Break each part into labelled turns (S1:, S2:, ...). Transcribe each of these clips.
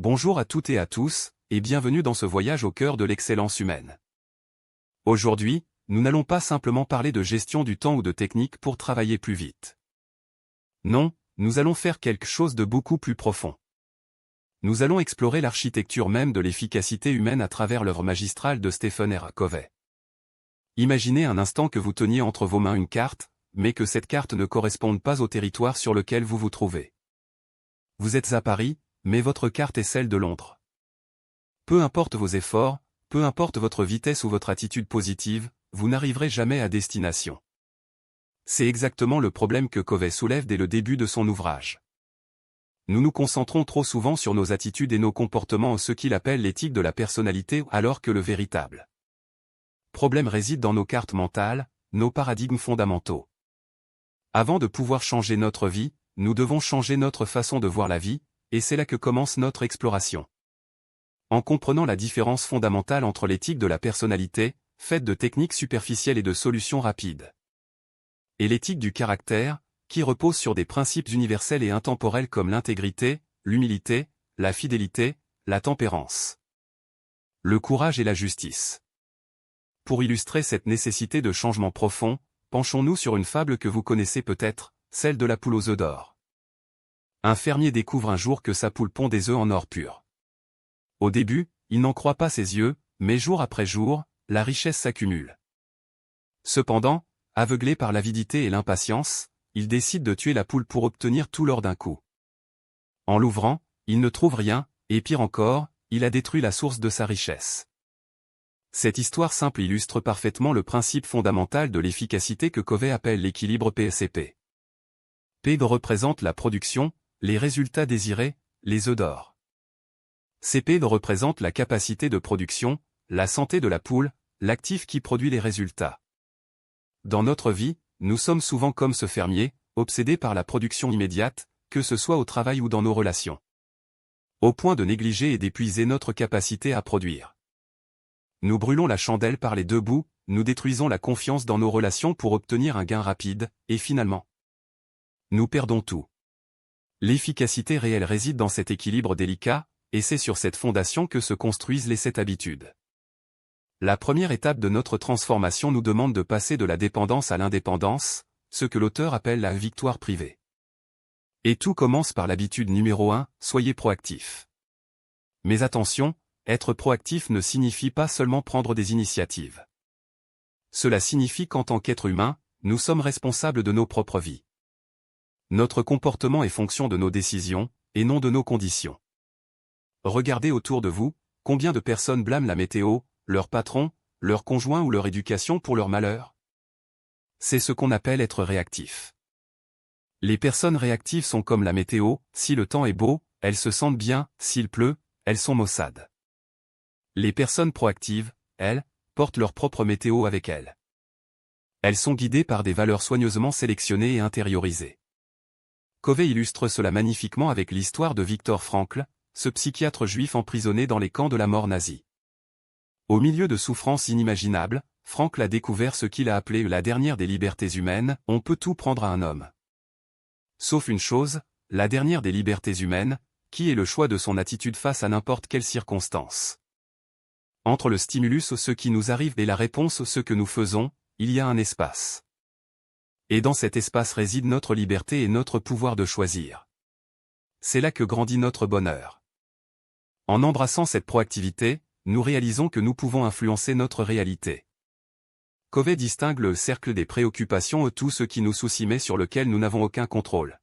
S1: Bonjour à toutes et à tous, et bienvenue dans ce voyage au cœur de l'excellence humaine. Aujourd'hui, nous n'allons pas simplement parler de gestion du temps ou de techniques pour travailler plus vite. Non, nous allons faire quelque chose de beaucoup plus profond. Nous allons explorer l'architecture même de l'efficacité humaine à travers l'œuvre magistrale de Stephen R. Covey. Imaginez un instant que vous teniez entre vos mains une carte, mais que cette carte ne corresponde pas au territoire sur lequel vous vous trouvez. Vous êtes à Paris, mais votre carte est celle de Londres. Peu importe vos efforts, peu importe votre vitesse ou votre attitude positive, vous n'arriverez jamais à destination. C'est exactement le problème que Covey soulève dès le début de son ouvrage. Nous nous concentrons trop souvent sur nos attitudes et nos comportements, ce qu'il appelle l'éthique de la personnalité, alors que le véritable problème réside dans nos cartes mentales, nos paradigmes fondamentaux. Avant de pouvoir changer notre vie, nous devons changer notre façon de voir la vie, et c'est là que commence notre exploration. En comprenant la différence fondamentale entre l'éthique de la personnalité, faite de techniques superficielles et de solutions rapides, et l'éthique du caractère, qui repose sur des principes universels et intemporels comme l'intégrité, l'humilité, la fidélité, la tempérance, le courage et la justice. Pour illustrer cette nécessité de changement profond, penchons-nous sur une fable que vous connaissez peut-être, celle de la poule aux œufs d'or. Un fermier découvre un jour que sa poule pond des œufs en or pur. Au début, il n'en croit pas ses yeux, mais jour après jour, la richesse s'accumule. Cependant, aveuglé par l'avidité et l'impatience, il décide de tuer la poule pour obtenir tout l'or d'un coup. En l'ouvrant, il ne trouve rien, et pire encore, il a détruit la source de sa richesse. Cette histoire simple illustre parfaitement le principe fondamental de l'efficacité que Covey appelle l'équilibre PSP. P représente la production, les résultats désirés, les œufs d'or. CP représente la capacité de production, la santé de la poule, l'actif qui produit les résultats. Dans notre vie, nous sommes souvent comme ce fermier, obsédés par la production immédiate, que ce soit au travail ou dans nos relations, au point de négliger et d'épuiser notre capacité à produire. Nous brûlons la chandelle par les deux bouts, nous détruisons la confiance dans nos relations pour obtenir un gain rapide, et finalement, nous perdons tout. L'efficacité réelle réside dans cet équilibre délicat, et c'est sur cette fondation que se construisent les 7 habitudes. La première étape de notre transformation nous demande de passer de la dépendance à l'indépendance, ce que l'auteur appelle la victoire privée. Et tout commence par l'habitude numéro 1, soyez proactif. Mais attention, être proactif ne signifie pas seulement prendre des initiatives. Cela signifie qu'en tant qu'être humain, nous sommes responsables de nos propres vies. Notre comportement est fonction de nos décisions, et non de nos conditions. Regardez autour de vous, combien de personnes blâment la météo, leur patron, leur conjoint ou leur éducation pour leur malheur. C'est ce qu'on appelle être réactif. Les personnes réactives sont comme la météo, si le temps est beau, elles se sentent bien, s'il pleut, elles sont maussades. Les personnes proactives, elles, portent leur propre météo avec elles. Elles sont guidées par des valeurs soigneusement sélectionnées et intériorisées. Covey illustre cela magnifiquement avec l'histoire de Viktor Frankl, ce psychiatre juif emprisonné dans les camps de la mort nazie. Au milieu de souffrances inimaginables, Frankl a découvert ce qu'il a appelé la dernière des libertés humaines, on peut tout prendre à un homme. Sauf une chose, la dernière des libertés humaines, qui est le choix de son attitude face à n'importe quelle circonstance. Entre le stimulus ce qui nous arrive et la réponse ce que nous faisons, il y a un espace. Et dans cet espace réside notre liberté et notre pouvoir de choisir. C'est là que grandit notre bonheur. En embrassant cette proactivité, nous réalisons que nous pouvons influencer notre réalité. Covey distingue le cercle des préoccupations et tout ce qui nous soucie mais sur lequel nous n'avons aucun contrôle.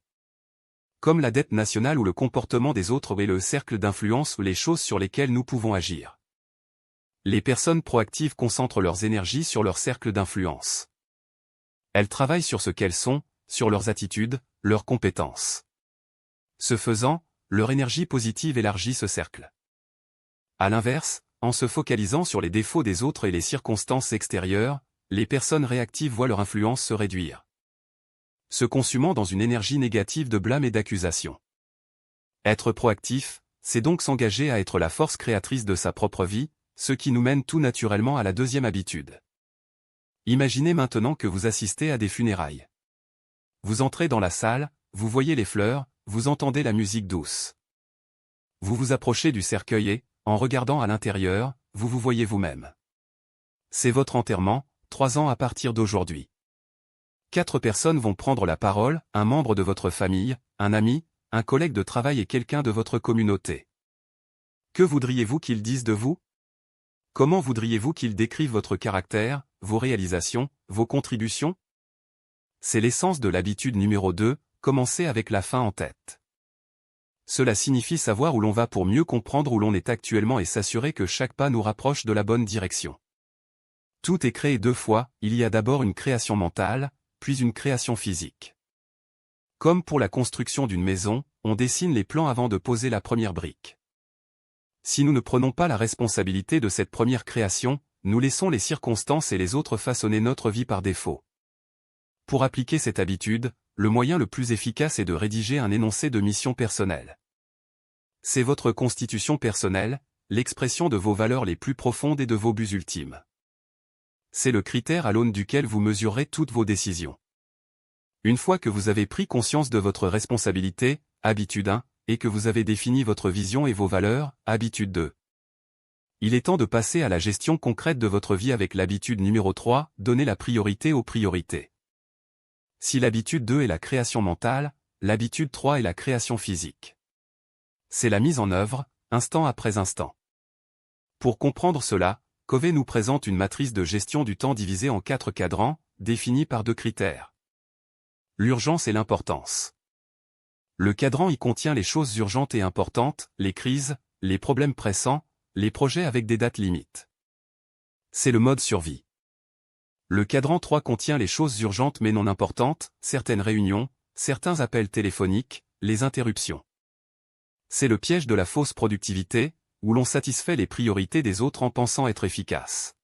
S1: Comme la dette nationale ou le comportement des autres et le cercle d'influence ou les choses sur lesquelles nous pouvons agir. Les personnes proactives concentrent leurs énergies sur leur cercle d'influence. Elles travaillent sur ce qu'elles sont, sur leurs attitudes, leurs compétences. Ce faisant, leur énergie positive élargit ce cercle. À l'inverse, en se focalisant sur les défauts des autres et les circonstances extérieures, les personnes réactives voient leur influence se réduire, se consumant dans une énergie négative de blâme et d'accusation. Être proactif, c'est donc s'engager à être la force créatrice de sa propre vie, ce qui nous mène tout naturellement à la deuxième habitude. Imaginez maintenant que vous assistez à des funérailles. Vous entrez dans la salle, vous voyez les fleurs, vous entendez la musique douce. Vous vous approchez du cercueil et, en regardant à l'intérieur, vous vous voyez vous-même. C'est votre enterrement, 3 ans à partir d'aujourd'hui. 4 personnes vont prendre la parole, un membre de votre famille, un ami, un collègue de travail et quelqu'un de votre communauté. Que voudriez-vous qu'ils disent de vous? Comment voudriez-vous qu'ils décrivent votre caractère, vos réalisations, vos contributions? C'est l'essence de l'habitude numéro 2, commencer avec la fin en tête. Cela signifie savoir où l'on va pour mieux comprendre où l'on est actuellement et s'assurer que chaque pas nous rapproche de la bonne direction. Tout est créé 2 fois, il y a d'abord une création mentale, puis une création physique. Comme pour la construction d'une maison, on dessine les plans avant de poser la première brique. Si nous ne prenons pas la responsabilité de cette première création, nous laissons les circonstances et les autres façonner notre vie par défaut. Pour appliquer cette habitude, le moyen le plus efficace est de rédiger un énoncé de mission personnelle. C'est votre constitution personnelle, l'expression de vos valeurs les plus profondes et de vos buts ultimes. C'est le critère à l'aune duquel vous mesurerez toutes vos décisions. Une fois que vous avez pris conscience de votre responsabilité, habitude 1, et que vous avez défini votre vision et vos valeurs, habitude 2. Il est temps de passer à la gestion concrète de votre vie avec l'habitude numéro 3, donner la priorité aux priorités. Si l'habitude 2 est la création mentale, l'habitude 3 est la création physique. C'est la mise en œuvre, instant après instant. Pour comprendre cela, Covey nous présente une matrice de gestion du temps divisée en 4 cadrans, définis par 2 critères. L'urgence et l'importance. Le cadran y contient les choses urgentes et importantes, les crises, les problèmes pressants, les projets avec des dates limites. C'est le mode survie. Le cadran 3 contient les choses urgentes mais non importantes, certaines réunions, certains appels téléphoniques, les interruptions. C'est le piège de la fausse productivité, où l'on satisfait les priorités des autres en pensant être efficace.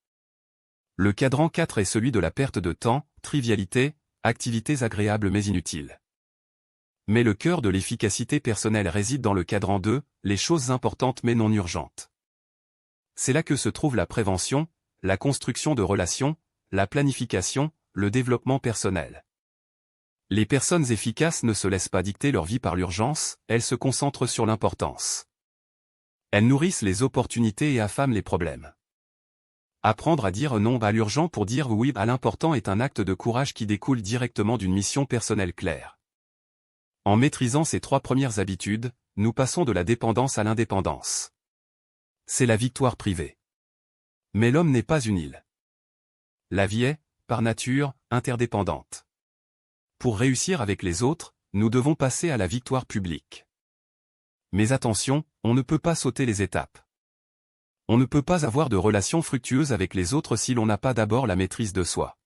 S1: Le cadran 4 est celui de la perte de temps, trivialité, activités agréables mais inutiles. Mais le cœur de l'efficacité personnelle réside dans le cadran 2, les choses importantes mais non urgentes. C'est là que se trouve la prévention, la construction de relations, la planification, le développement personnel. Les personnes efficaces ne se laissent pas dicter leur vie par l'urgence, elles se concentrent sur l'importance. Elles nourrissent les opportunités et affament les problèmes. Apprendre à dire non à l'urgent pour dire oui à l'important est un acte de courage qui découle directement d'une mission personnelle claire. En maîtrisant ces 3 premières habitudes, nous passons de la dépendance à l'indépendance. C'est la victoire privée. Mais l'homme n'est pas une île. La vie est, par nature, interdépendante. Pour réussir avec les autres, nous devons passer à la victoire publique. Mais attention, on ne peut pas sauter les étapes. On ne peut pas avoir de relations fructueuses avec les autres si l'on n'a pas d'abord la maîtrise de soi.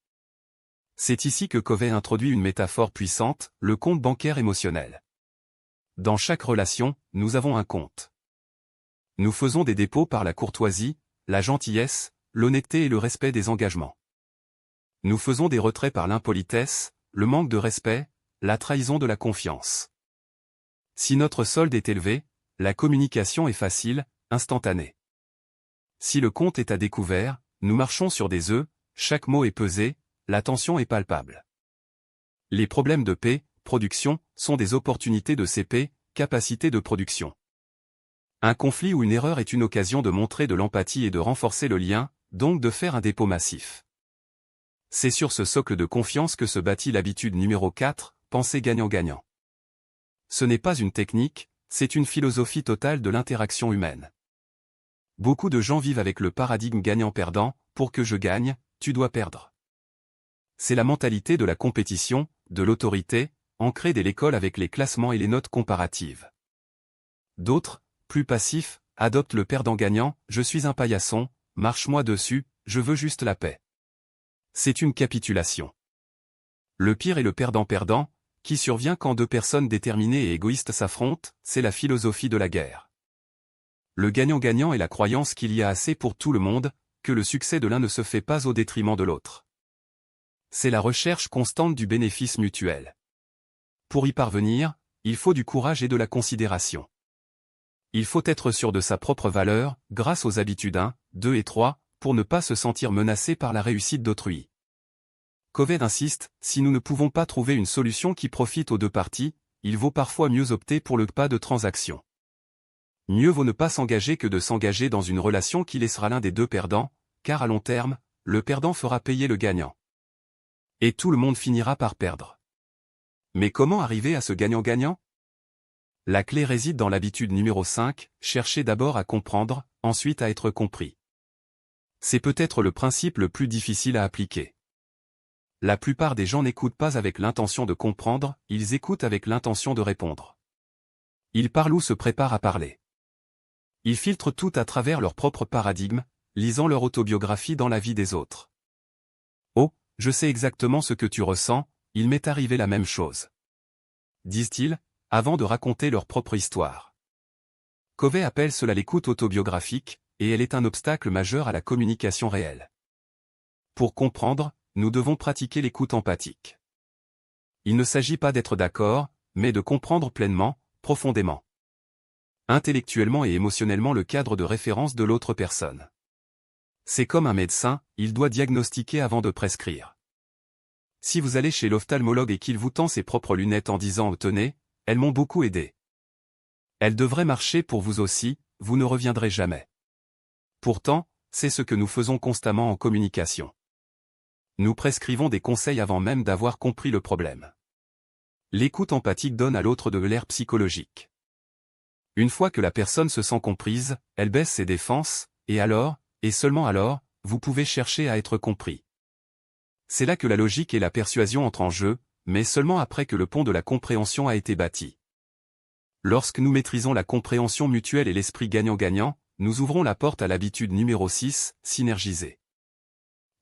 S1: C'est ici que Covey introduit une métaphore puissante, le compte bancaire émotionnel. Dans chaque relation, nous avons un compte. Nous faisons des dépôts par la courtoisie, la gentillesse, l'honnêteté et le respect des engagements. Nous faisons des retraits par l'impolitesse, le manque de respect, la trahison de la confiance. Si notre solde est élevé, la communication est facile, instantanée. Si le compte est à découvert, nous marchons sur des œufs, chaque mot est pesé, la tension est palpable. Les problèmes de P, production, sont des opportunités de CP, capacité de production. Un conflit ou une erreur est une occasion de montrer de l'empathie et de renforcer le lien, donc de faire un dépôt massif. C'est sur ce socle de confiance que se bâtit l'habitude numéro 4, penser gagnant-gagnant. Ce n'est pas une technique, c'est une philosophie totale de l'interaction humaine. Beaucoup de gens vivent avec le paradigme gagnant-perdant, pour que je gagne, tu dois perdre. C'est la mentalité de la compétition, de l'autorité, ancrée dès l'école avec les classements et les notes comparatives. D'autres, plus passifs, adoptent le perdant-gagnant, je suis un paillasson, marche-moi dessus, je veux juste la paix. C'est une capitulation. Le pire est le perdant-perdant, qui survient quand 2 personnes déterminées et égoïstes s'affrontent, c'est la philosophie de la guerre. Le gagnant-gagnant est la croyance qu'il y a assez pour tout le monde, que le succès de l'un ne se fait pas au détriment de l'autre. C'est la recherche constante du bénéfice mutuel. Pour y parvenir, il faut du courage et de la considération. Il faut être sûr de sa propre valeur, grâce aux habitudes 1, 2 et 3, pour ne pas se sentir menacé par la réussite d'autrui. Covey insiste, si nous ne pouvons pas trouver une solution qui profite aux 2 parties, il vaut parfois mieux opter pour le pas de transaction. Mieux vaut ne pas s'engager que de s'engager dans une relation qui laissera l'un des deux perdants, car à long terme, le perdant fera payer le gagnant. Et tout le monde finira par perdre. Mais comment arriver à ce gagnant-gagnant? La clé réside dans l'habitude numéro 5, chercher d'abord à comprendre, ensuite à être compris. C'est peut-être le principe le plus difficile à appliquer. La plupart des gens n'écoutent pas avec l'intention de comprendre, ils écoutent avec l'intention de répondre. Ils parlent ou se préparent à parler. Ils filtrent tout à travers leur propre paradigme, lisant leur autobiographie dans la vie des autres. Oh, je sais exactement ce que tu ressens, il m'est arrivé la même chose. Disent-ils, avant de raconter leur propre histoire. Covey appelle cela l'écoute autobiographique, et elle est un obstacle majeur à la communication réelle. Pour comprendre, nous devons pratiquer l'écoute empathique. Il ne s'agit pas d'être d'accord, mais de comprendre pleinement, profondément. Intellectuellement et émotionnellement le cadre de référence de l'autre personne. C'est comme un médecin, il doit diagnostiquer avant de prescrire. Si vous allez chez l'ophtalmologue et qu'il vous tend ses propres lunettes en disant « Tenez, elles m'ont beaucoup aidé. Elles devraient marcher pour vous aussi, vous ne reviendrez jamais. » Pourtant, c'est ce que nous faisons constamment en communication. Nous prescrivons des conseils avant même d'avoir compris le problème. L'écoute empathique donne à l'autre de l'air psychologique. Une fois que la personne se sent comprise, elle baisse ses défenses, et alors, et seulement alors, vous pouvez chercher à être compris. C'est là que la logique et la persuasion entrent en jeu, mais seulement après que le pont de la compréhension a été bâti. Lorsque nous maîtrisons la compréhension mutuelle et l'esprit gagnant-gagnant, nous ouvrons la porte à l'habitude numéro 6, synergiser.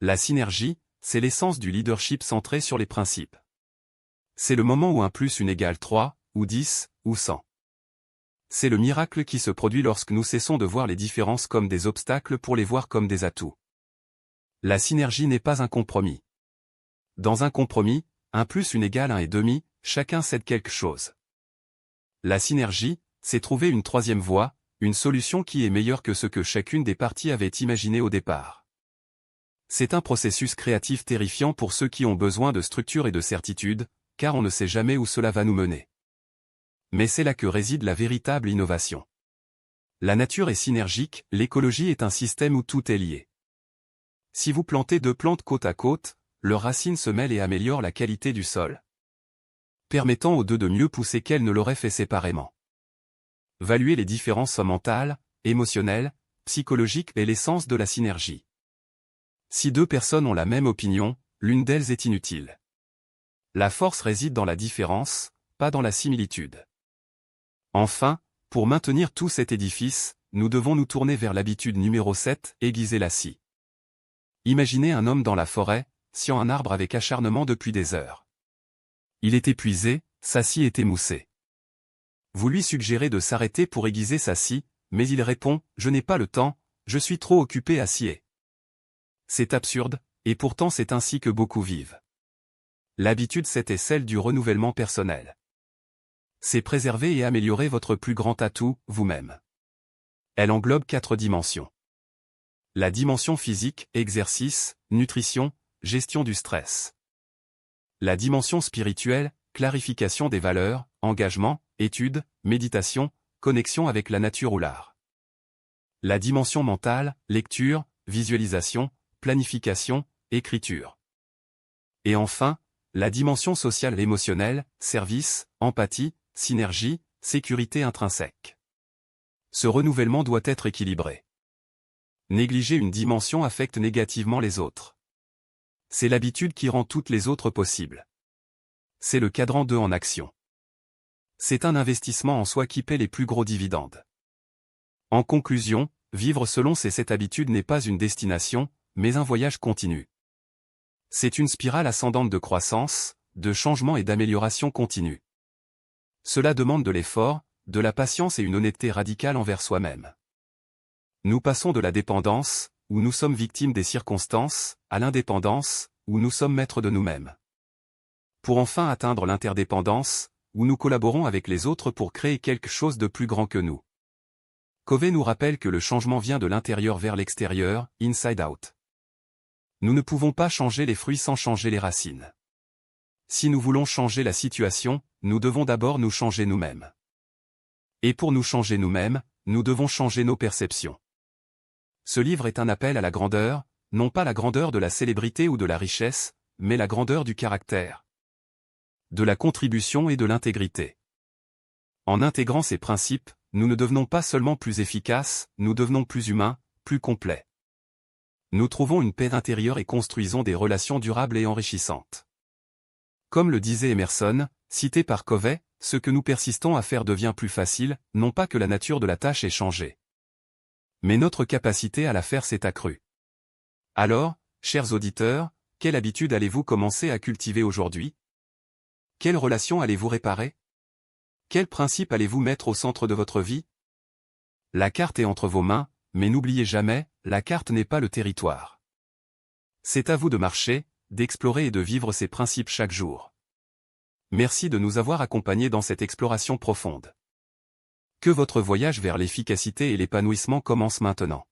S1: La synergie, c'est l'essence du leadership centré sur les principes. C'est le moment où 1 + 1 = 3, ou 10, ou 100. C'est le miracle qui se produit lorsque nous cessons de voir les différences comme des obstacles pour les voir comme des atouts. La synergie n'est pas un compromis. Dans un compromis, 1 + 1 = 1,5, chacun cède quelque chose. La synergie, c'est trouver une troisième voie, une solution qui est meilleure que ce que chacune des parties avait imaginé au départ. C'est un processus créatif terrifiant pour ceux qui ont besoin de structure et de certitude, car on ne sait jamais où cela va nous mener. Mais c'est là que réside la véritable innovation. La nature est synergique, l'écologie est un système où tout est lié. Si vous plantez 2 plantes côte à côte, leurs racines se mêlent et améliorent la qualité du sol, permettant aux deux de mieux pousser qu'elles ne l'auraient fait séparément. Valuer les différences mentales, émotionnelles, psychologiques est l'essence de la synergie. Si 2 personnes ont la même opinion, l'une d'elles est inutile. La force réside dans la différence, pas dans la similitude. Enfin, pour maintenir tout cet édifice, nous devons nous tourner vers l'habitude numéro 7, aiguiser la scie. Imaginez un homme dans la forêt, sciant un arbre avec acharnement depuis des heures. Il est épuisé, sa scie est émoussée. Vous lui suggérez de s'arrêter pour aiguiser sa scie, mais il répond « Je n'ai pas le temps, je suis trop occupé à scier ». C'est absurde, et pourtant c'est ainsi que beaucoup vivent. L'habitude 7 est celle du renouvellement personnel. C'est préserver et améliorer votre plus grand atout, vous-même. Elle englobe 4 dimensions. La dimension physique, exercice, nutrition, gestion du stress. La dimension spirituelle, clarification des valeurs, engagement, étude, méditation, connexion avec la nature ou l'art. La dimension mentale, lecture, visualisation, planification, écriture. Et enfin, la dimension sociale émotionnelle, service, empathie, synergie, sécurité intrinsèque. Ce renouvellement doit être équilibré. Négliger une dimension affecte négativement les autres. C'est l'habitude qui rend toutes les autres possibles. C'est le cadran 2 en action. C'est un investissement en soi qui paie les plus gros dividendes. En conclusion, vivre selon ces 7 habitudes n'est pas une destination, mais un voyage continu. C'est une spirale ascendante de croissance, de changement et d'amélioration continue. Cela demande de l'effort, de la patience et une honnêteté radicale envers soi-même. Nous passons de la dépendance, où nous sommes victimes des circonstances, à l'indépendance, où nous sommes maîtres de nous-mêmes. Pour enfin atteindre l'interdépendance, où nous collaborons avec les autres pour créer quelque chose de plus grand que nous. Covey nous rappelle que le changement vient de l'intérieur vers l'extérieur, inside out. Nous ne pouvons pas changer les fruits sans changer les racines. Si nous voulons changer la situation, nous devons d'abord nous changer nous-mêmes. Et pour nous changer nous-mêmes, nous devons changer nos perceptions. Ce livre est un appel à la grandeur, non pas la grandeur de la célébrité ou de la richesse, mais la grandeur du caractère, de la contribution et de l'intégrité. En intégrant ces principes, nous ne devenons pas seulement plus efficaces, nous devenons plus humains, plus complets. Nous trouvons une paix intérieure et construisons des relations durables et enrichissantes. Comme le disait Emerson, cité par Covey, ce que nous persistons à faire devient plus facile, non pas que la nature de la tâche ait changé, mais notre capacité à la faire s'est accrue. Alors, chers auditeurs, quelle habitude allez-vous commencer à cultiver aujourd'hui? Quelle relation allez-vous réparer? Quel principe allez-vous mettre au centre de votre vie? La carte est entre vos mains, mais n'oubliez jamais, la carte n'est pas le territoire. C'est à vous de marcher, d'explorer et de vivre ces principes chaque jour. Merci de nous avoir accompagnés dans cette exploration profonde. Que votre voyage vers l'efficacité et l'épanouissement commence maintenant.